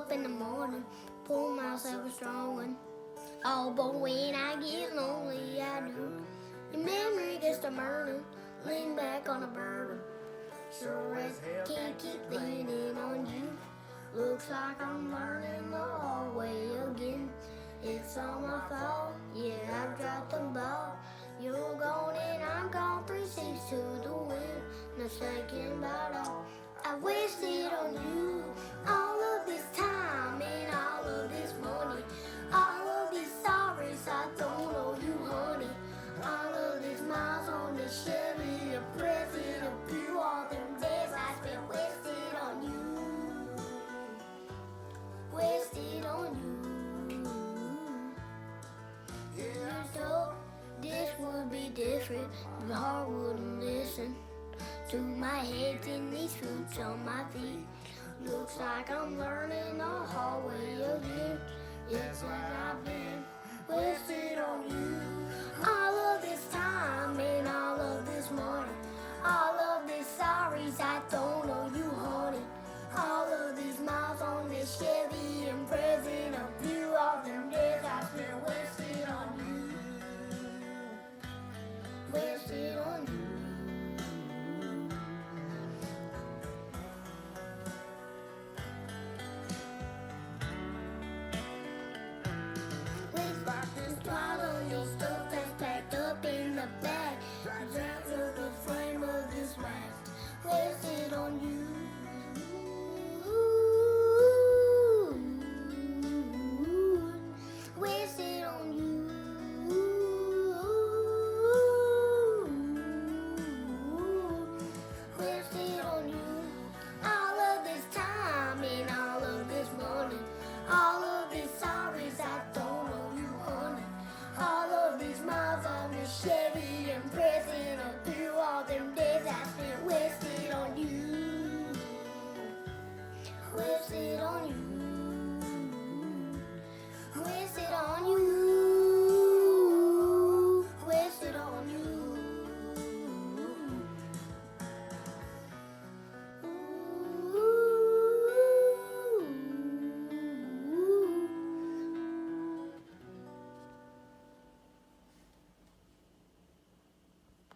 up in the morning, pull myself a strong one. Oh, but when I get lonely, I do. Your memory gets to burning, lean back on a bourbon. Sure as can't keep leaning on you. Looks like I'm learning the hard way again. It's all my fault, yeah, I've dropped the ball. You're gone and I'm gone, 3-6 to the wind. No thinking about all I wasted on you. All of this time and all of this money. All of these sorries I don't owe you, honey. All of these miles on this Chevy, a present of you. All them days I spent wasted on you. Wasted on you. Yeah, so this would be different. The heart wouldn't listen to my head in these boots on my feet. Looks like I'm learning the hard way again. It's like I've been wasted on you. All of this time and all of this money. All of these sorries I don't know